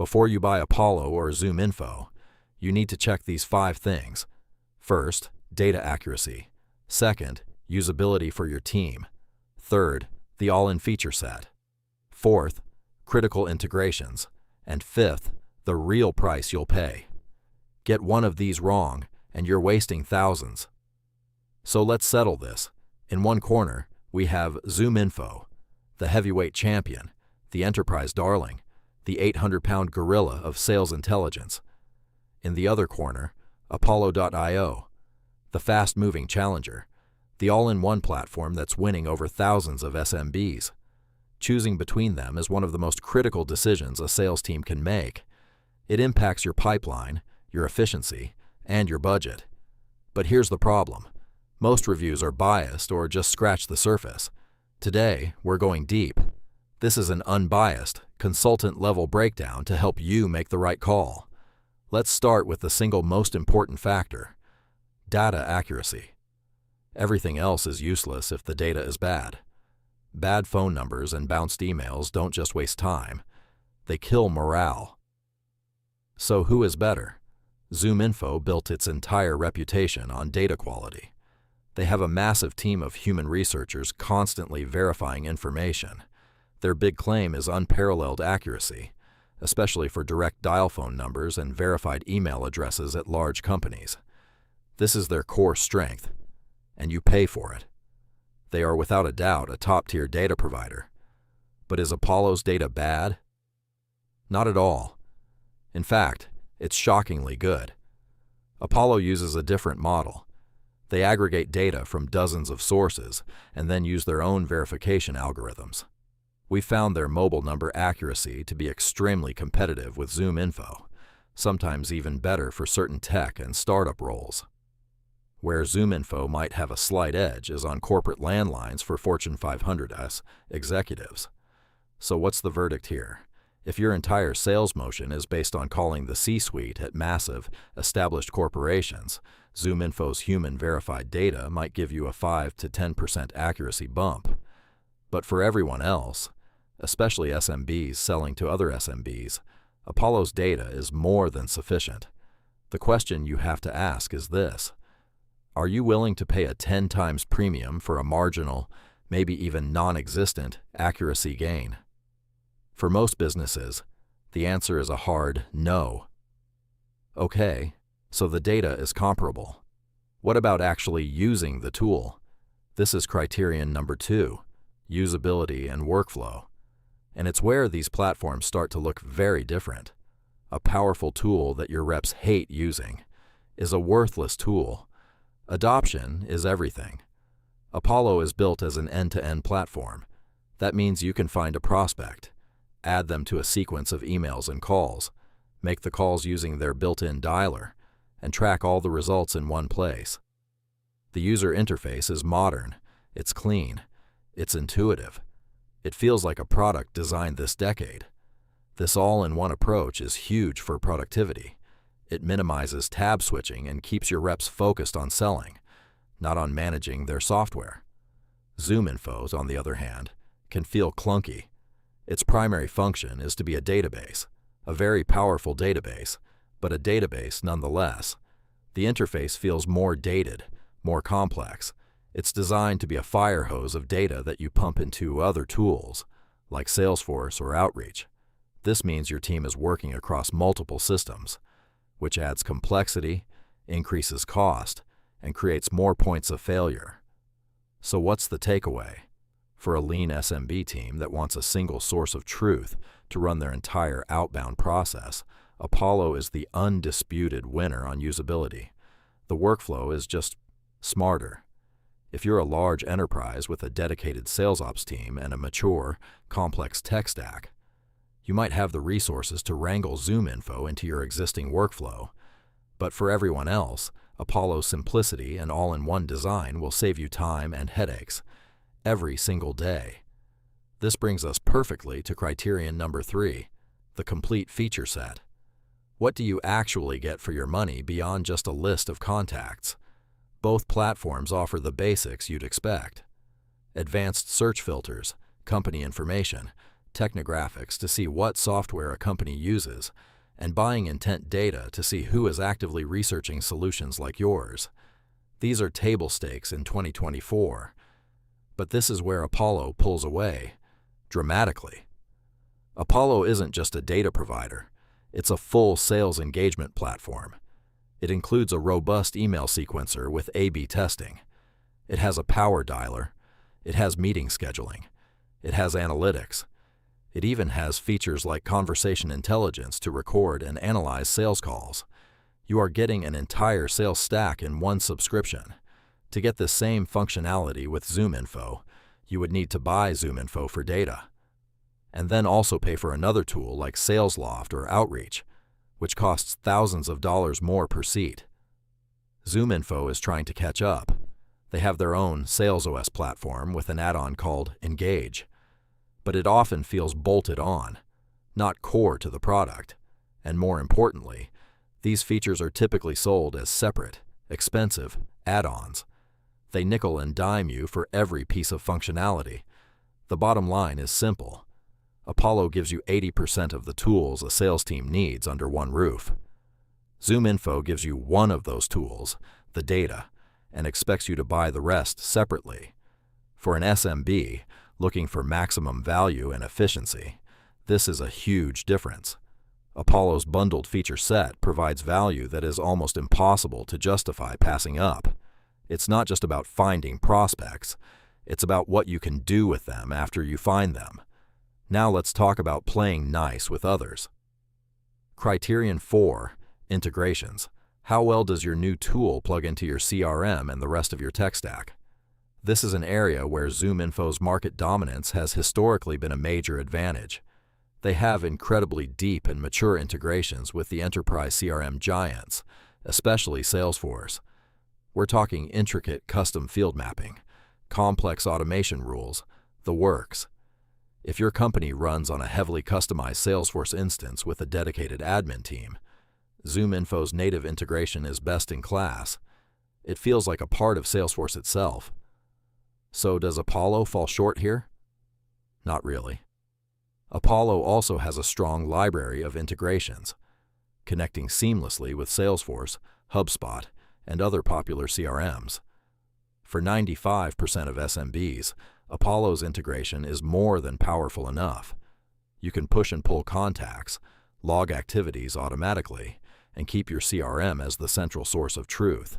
Before you buy Apollo or ZoomInfo, you need to check these 5 things. First, data accuracy. Second, usability for your team. Third, the all-in feature set. Fourth, critical integrations. And fifth, the real price you'll pay. Get one of these wrong, and you're wasting thousands. So let's settle this. In one corner, we have ZoomInfo, the heavyweight champion, the enterprise darling, the 800-pound gorilla of sales intelligence. In the other corner, Apollo.io, the fast-moving challenger, the all-in-one platform that's winning over thousands of SMBs. Choosing between them is one of the most critical decisions a sales team can make. It impacts your pipeline, your efficiency, and your budget. But here's the problem. Most reviews are biased or just scratch the surface. Today, we're going deep. This is an unbiased, consultant-level breakdown to help you make the right call. Let's start with the single most important factor: data accuracy. Everything else is useless if the data is bad. Bad phone numbers and bounced emails don't just waste time. They kill morale. So who is better? ZoomInfo built its entire reputation on data quality. They have a massive team of human researchers constantly verifying information. Their big claim is unparalleled accuracy, especially for direct dial phone numbers and verified email addresses at large companies. This is their core strength, and you pay for it. They are without a doubt a top-tier data provider. But is Apollo's data bad? Not at all. In fact, it's shockingly good. Apollo uses a different model. They aggregate data from dozens of sources and then use their own verification algorithms. We found their mobile number accuracy to be extremely competitive with ZoomInfo, sometimes even better for certain tech and startup roles. Where ZoomInfo might have a slight edge is on corporate landlines for Fortune 500 executives. So what's the verdict here? If your entire sales motion is based on calling the C-suite at massive, established corporations, ZoomInfo's human-verified data might give you a 5 to 10% accuracy bump. But for everyone else, especially SMBs selling to other SMBs, Apollo's data is more than sufficient. The question you have to ask is this: are you willing to pay a 10 times premium for a marginal, maybe even non-existent, accuracy gain? For most businesses, the answer is a hard no. Okay, so the data is comparable. What about actually using the tool? This is criterion number 2, usability and workflow. And it's where these platforms start to look very different. A powerful tool that your reps hate using is a worthless tool. Adoption is everything. Apollo is built as an end-to-end platform. That means you can find a prospect, add them to a sequence of emails and calls, make the calls using their built-in dialer, and track all the results in one place. The user interface is modern, it's clean, it's intuitive. It feels like a product designed this decade. This all-in-one approach is huge for productivity. It minimizes tab switching and keeps your reps focused on selling, not on managing their software. ZoomInfo's, on the other hand, can feel clunky. Its primary function is to be a database, a very powerful database, but a database nonetheless. The interface feels more dated, more complex. It's designed to be a fire hose of data that you pump into other tools, like Salesforce or Outreach. This means your team is working across multiple systems, which adds complexity, increases cost, and creates more points of failure. So what's the takeaway? For a lean SMB team that wants a single source of truth to run their entire outbound process, Apollo is the undisputed winner on usability. The workflow is just smarter. If you're a large enterprise with a dedicated sales ops team and a mature, complex tech stack, you might have the resources to wrangle ZoomInfo into your existing workflow. But for everyone else, Apollo's simplicity and all-in-one design will save you time and headaches every single day. This brings us perfectly to criterion number 3, the complete feature set. What do you actually get for your money beyond just a list of contacts? Both platforms offer the basics you'd expect: advanced search filters, company information, technographics to see what software a company uses, and buying intent data to see who is actively researching solutions like yours. These are table stakes in 2024. But this is where Apollo pulls away, dramatically. Apollo isn't just a data provider, it's a full sales engagement platform. It includes a robust email sequencer with A/B testing. It has a power dialer. It has meeting scheduling. It has analytics. It even has features like conversation intelligence to record and analyze sales calls. You are getting an entire sales stack in one subscription. To get this same functionality with ZoomInfo, you would need to buy ZoomInfo for data, and then also pay for another tool like SalesLoft or Outreach, which costs thousands of dollars more per seat. ZoomInfo is trying to catch up. They have their own SalesOS platform with an add-on called Engage, but it often feels bolted on, not core to the product. And more importantly, these features are typically sold as separate, expensive add-ons. They nickel and dime you for every piece of functionality. The bottom line is simple. Apollo gives you 80% of the tools a sales team needs under one roof. ZoomInfo gives you one of those tools, the data, and expects you to buy the rest separately. For an SMB looking for maximum value and efficiency, this is a huge difference. Apollo's bundled feature set provides value that is almost impossible to justify passing up. It's not just about finding prospects, it's about what you can do with them after you find them. Now let's talk about playing nice with others. Criterion 4, integrations. How well does your new tool plug into your CRM and the rest of your tech stack? This is an area where ZoomInfo's market dominance has historically been a major advantage. They have incredibly deep and mature integrations with the enterprise CRM giants, especially Salesforce. We're talking intricate custom field mapping, complex automation rules, the works. If your company runs on a heavily customized Salesforce instance with a dedicated admin team, ZoomInfo's native integration is best in class. It feels like a part of Salesforce itself. So does Apollo fall short here? Not really. Apollo also has a strong library of integrations, connecting seamlessly with Salesforce, HubSpot, and other popular CRMs. For 95% of SMBs, Apollo's integration is more than powerful enough. You can push and pull contacts, log activities automatically, and keep your CRM as the central source of truth.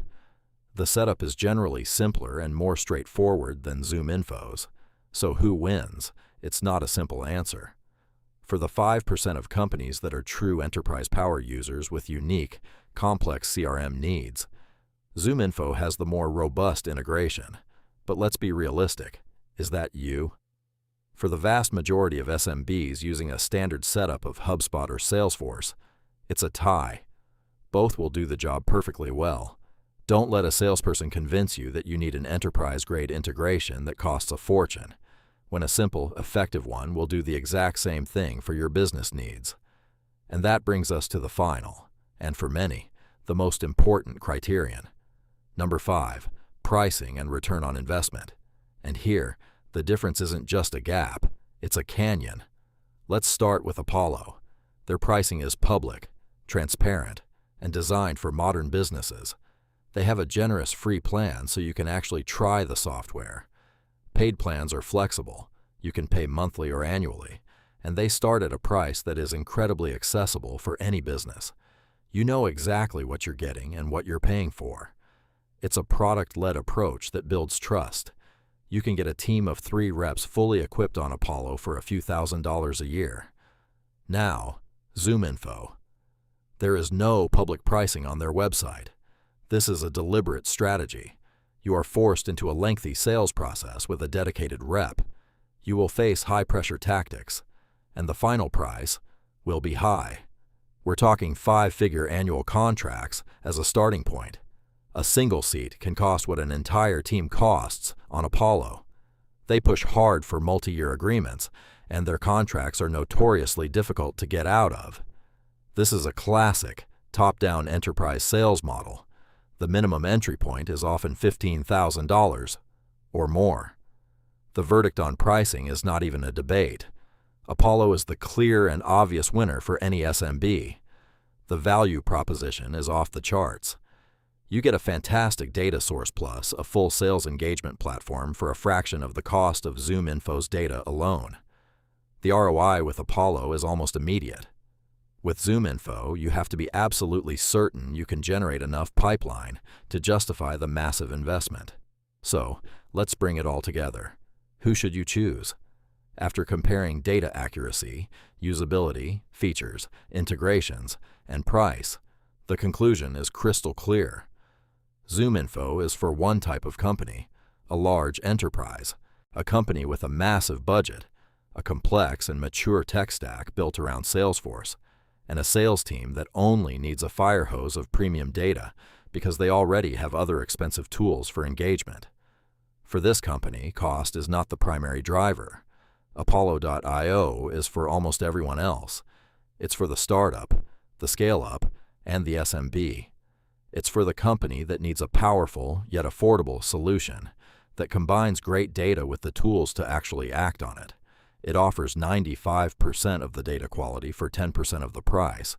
The setup is generally simpler and more straightforward than ZoomInfo's. So who wins? It's not a simple answer. For the 5% of companies that are true enterprise power users with unique, complex CRM needs, ZoomInfo has the more robust integration. But let's be realistic. Is that you? For the vast majority of SMBs using a standard setup of HubSpot or Salesforce, it's a tie. Both will do the job perfectly well. Don't let a salesperson convince you that you need an enterprise-grade integration that costs a fortune, when a simple, effective one will do the exact same thing for your business needs. And that brings us to the final, and for many, the most important criterion. Number 5, pricing and return on investment. And here, the difference isn't just a gap, it's a canyon. Let's start with Apollo. Their pricing is public, transparent, and designed for modern businesses. They have a generous free plan so you can actually try the software. Paid plans are flexible. You can pay monthly or annually, and they start at a price that is incredibly accessible for any business. You know exactly what you're getting and what you're paying for. It's a product-led approach that builds trust. You can get a team of 3 reps fully equipped on Apollo for a few $1,000s a year. Now, ZoomInfo. There is no public pricing on their website. This is a deliberate strategy. You are forced into a lengthy sales process with a dedicated rep. You will face high-pressure tactics, and the final price will be high. We're talking 5-figure annual contracts as a starting point. A single seat can cost what an entire team costs on Apollo. They push hard for multi-year agreements, and their contracts are notoriously difficult to get out of. This is a classic top-down enterprise sales model. The minimum entry point is often $15,000 or more. The verdict on pricing is not even a debate. Apollo is the clear and obvious winner for any SMB. The value proposition is off the charts. You get a fantastic data source plus a full sales engagement platform for a fraction of the cost of ZoomInfo's data alone. The ROI with Apollo is almost immediate. With ZoomInfo, you have to be absolutely certain you can generate enough pipeline to justify the massive investment. So, let's bring it all together. Who should you choose? After comparing data accuracy, usability, features, integrations, and price, the conclusion is crystal clear. ZoomInfo is for one type of company, a large enterprise, a company with a massive budget, a complex and mature tech stack built around Salesforce, and a sales team that only needs a fire hose of premium data because they already have other expensive tools for engagement. For this company, cost is not the primary driver. Apollo.io is for almost everyone else. It's for the startup, the scale-up, and the SMB. It's for the company that needs a powerful yet affordable solution that combines great data with the tools to actually act on it. It offers 95% of the data quality for 10% of the price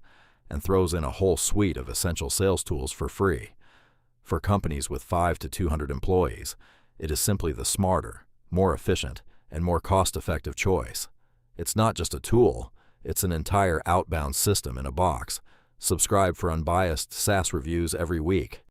and throws in a whole suite of essential sales tools for free. For companies with 5 to 200 employees, it is simply the smarter, more efficient, and more cost-effective choice. It's not just a tool, it's an entire outbound system in a box. Subscribe for unbiased SaaS reviews every week.